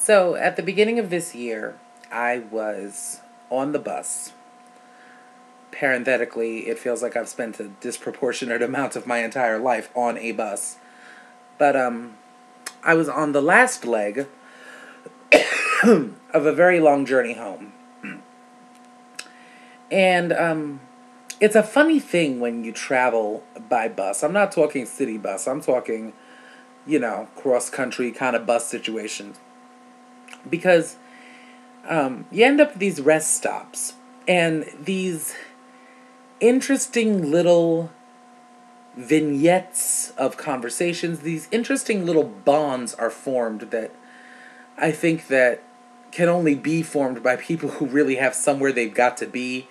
So at the beginning of this year, I was on the bus. Parenthetically, it feels like I've spent a disproportionate amount of my entire life on a bus. But I was on the last leg of a very long journey home. And it's a funny thing when you travel by bus. I'm not talking city bus. I'm talking, cross country kind of bus situations. Because you end up at these rest stops and these interesting little vignettes of conversations, these interesting little bonds are formed that I think that can only be formed by people who really have somewhere they've got to be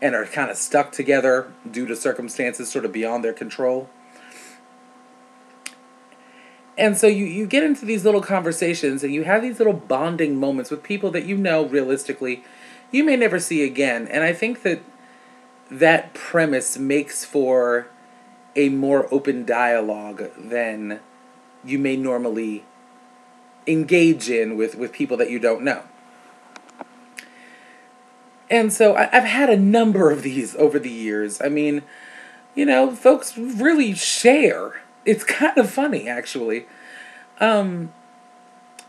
and are kind of stuck together due to circumstances sort of beyond their control. And so you get into these little conversations and you have these little bonding moments with people that realistically you may never see again. And I think that premise makes for a more open dialogue than you may normally engage in with people that you don't know. And so I've had a number of these over the years. I mean, folks really share. It's kind of funny, actually. But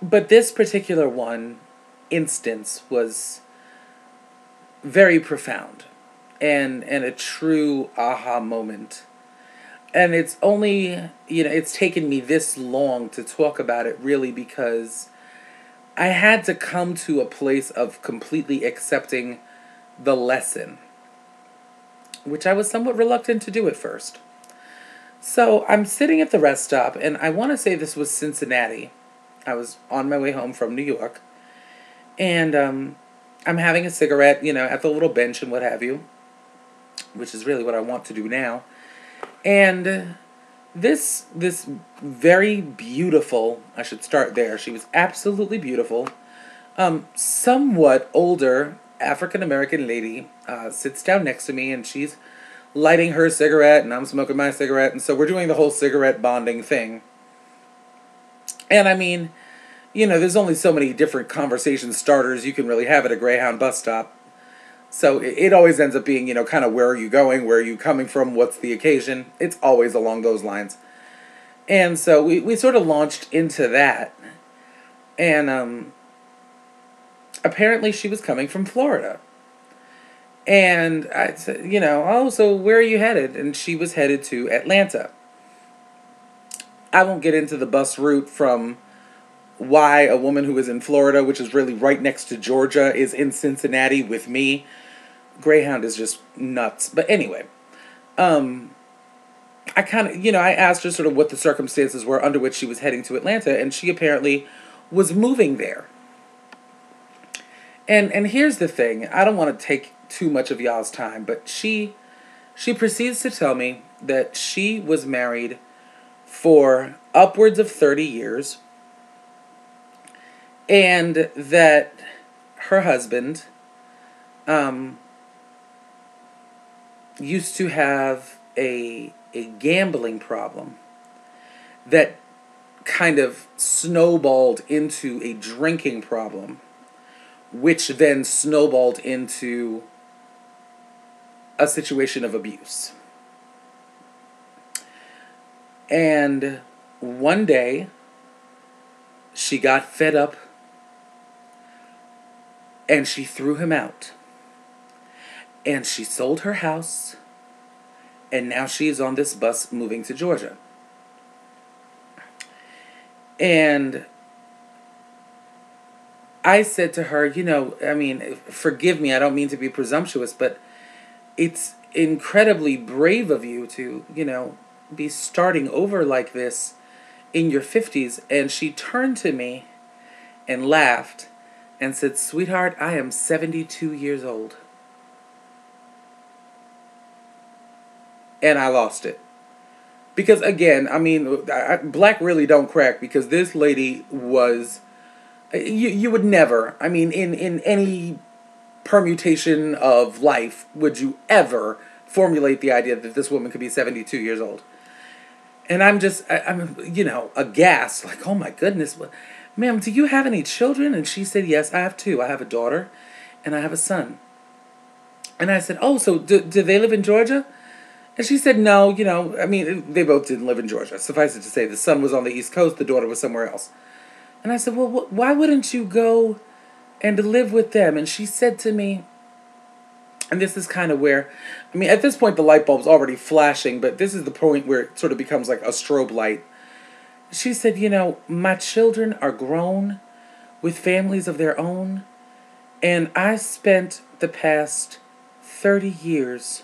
this particular instance was very profound and a true aha moment. And it's only, it's taken me this long to talk about it really because I had to come to a place of completely accepting the lesson, which I was somewhat reluctant to do at first. So I'm sitting at the rest stop, and I want to say this was Cincinnati. I was on my way home from New York, and I'm having a cigarette, at the little bench and what have you, which is really what I want to do now. And this very beautiful, I should start there. She was absolutely beautiful. Somewhat older African American lady sits down next to me, and she's lighting her cigarette, and I'm smoking my cigarette, and so we're doing the whole cigarette bonding thing. And I mean, there's only so many different conversation starters you can really have at a Greyhound bus stop. So it always ends up being, kind of where are you going, where are you coming from, what's the occasion. It's always along those lines. And so we sort of launched into that. And apparently she was coming from Florida. And I said, oh, so where are you headed? And she was headed to Atlanta. I won't get into the bus route from why a woman who is in Florida, which is really right next to Georgia, is in Cincinnati with me. Greyhound is just nuts. But anyway, I kind of, I asked her sort of what the circumstances were under which she was heading to Atlanta, and she apparently was moving there. And here's the thing. I don't want to take too much of y'all's time, but she proceeds to tell me that she was married for upwards of 30 years and that her husband used to have a gambling problem that kind of snowballed into a drinking problem, which then snowballed into a situation of abuse. And one day, she got fed up and she threw him out. And she sold her house, and now she is on this bus moving to Georgia. And I said to her, forgive me, I don't mean to be presumptuous, but it's incredibly brave of you to, be starting over like this in your 50s. And she turned to me and laughed and said, sweetheart, I am 72 years old. And I lost it. Because again, black really don't crack, because this lady was, you would never, in any permutation of life would you ever formulate the idea that this woman could be 72 years old. And I'm aghast, like, oh my goodness, ma'am, do you have any children? And she said, yes, I have two. I have a daughter and I have a son. And I said, oh, so do they live in Georgia? And she said, no, I mean, they both didn't live in Georgia. Suffice it to say, the son was on the East Coast, the daughter was somewhere else. And I said, well, why wouldn't you go and live with them? And she said to me, and this is kind of where, I mean, at this point, the light bulb's already flashing, but this is the point where it sort of becomes like a strobe light. She said, my children are grown with families of their own, and I spent the past 30 years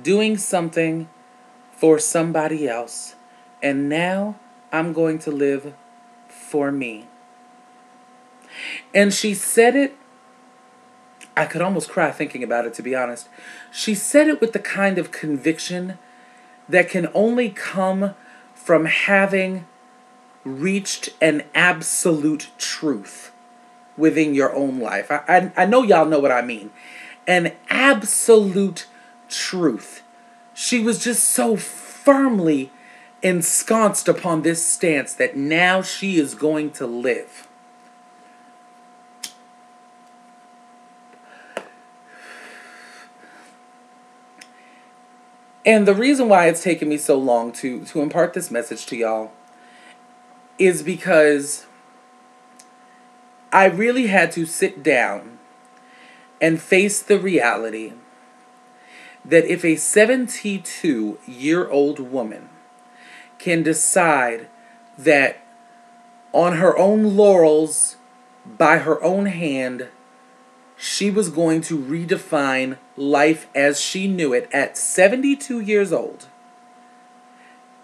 doing something for somebody else, and now I'm going to live for me. And she said it, I could almost cry thinking about it, to be honest. She said it with the kind of conviction that can only come from having reached an absolute truth within your own life. I know y'all know what I mean. An absolute truth. She was just so firmly ensconced upon this stance that now she is going to live. And the reason why it's taken me so long to impart this message to y'all is because I really had to sit down and face the reality that if a 72-year-old woman can decide that on her own laurels, by her own hand, she was going to redefine life as she knew it at 72 years old,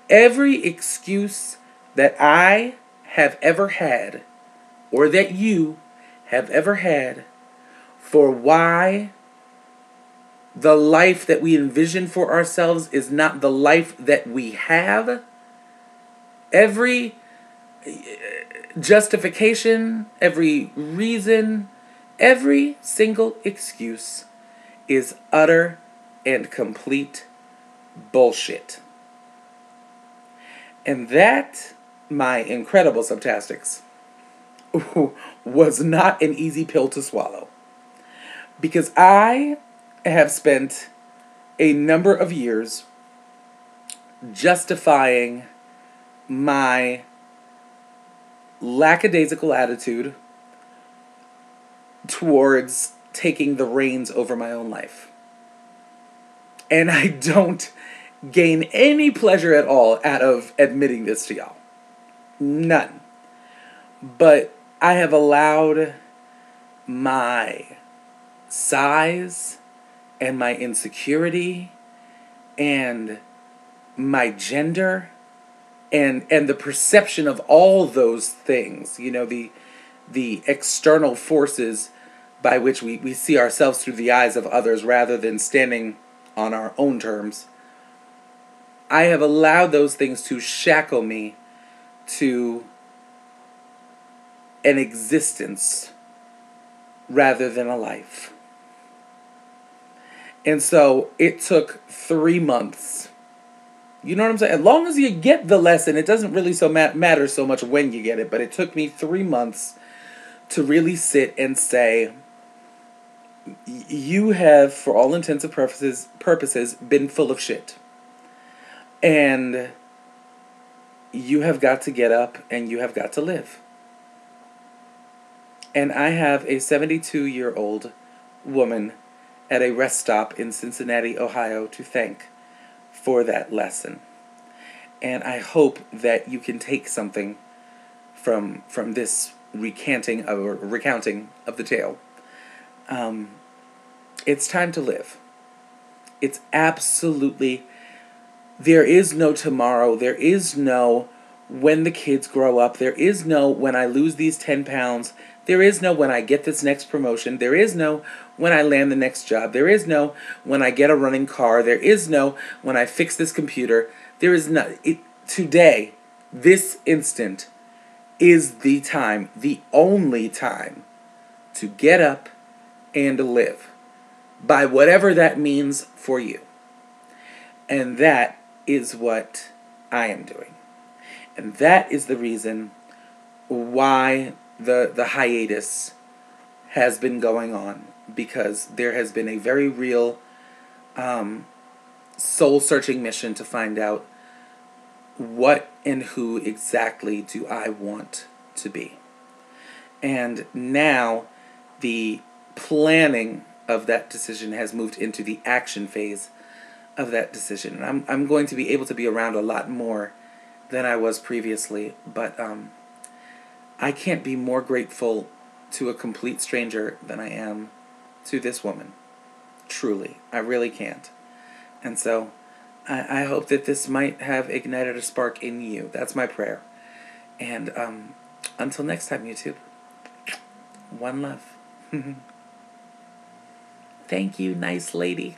every excuse that I have ever had, or that you have ever had, for why the life that we envision for ourselves is not the life that we have, every justification, every reason, every single excuse is utter and complete bullshit. And that, my incredible subtastics, was not an easy pill to swallow. Because I have spent a number of years justifying my lackadaisical attitude towards taking the reins over my own life. And I don't gain any pleasure at all out of admitting this to y'all. None. But I have allowed my size and my insecurity and my gender and the perception of all those things, the external forces by which we see ourselves through the eyes of others rather than standing on our own terms. I have allowed those things to shackle me to an existence rather than a life. And so it took 3 months. You know what I'm saying? As long as you get the lesson, it doesn't really matter so much when you get it. But it took me 3 months to really sit and say, you have, for all intents and purposes, been full of shit. And you have got to get up and you have got to live. And I have a 72-year-old woman at a rest stop in Cincinnati, Ohio, to thank for that lesson. And I hope that you can take something from this recounting of the tale. It's time to live. It's absolutely, there is no tomorrow. There is no when the kids grow up. There is no when I lose these 10 pounds. There is no when I get this next promotion. There is no when I land the next job. There is no when I get a running car. There is no when I fix this computer. There is no, today, this instant is the time, the only time to get up and live, by whatever that means for you. And that is what I am doing. And that is the reason why the hiatus has been going on, because there has been a very real soul searching mission to find out what and who exactly do I want to be. And now the planning of that decision has moved into the action phase of that decision. And I'm going to be able to be around a lot more than I was previously, but I can't be more grateful to a complete stranger than I am to this woman. Truly. I really can't. And so I hope that this might have ignited a spark in you. That's my prayer. And until next time, YouTube. One love. Thank you, nice lady.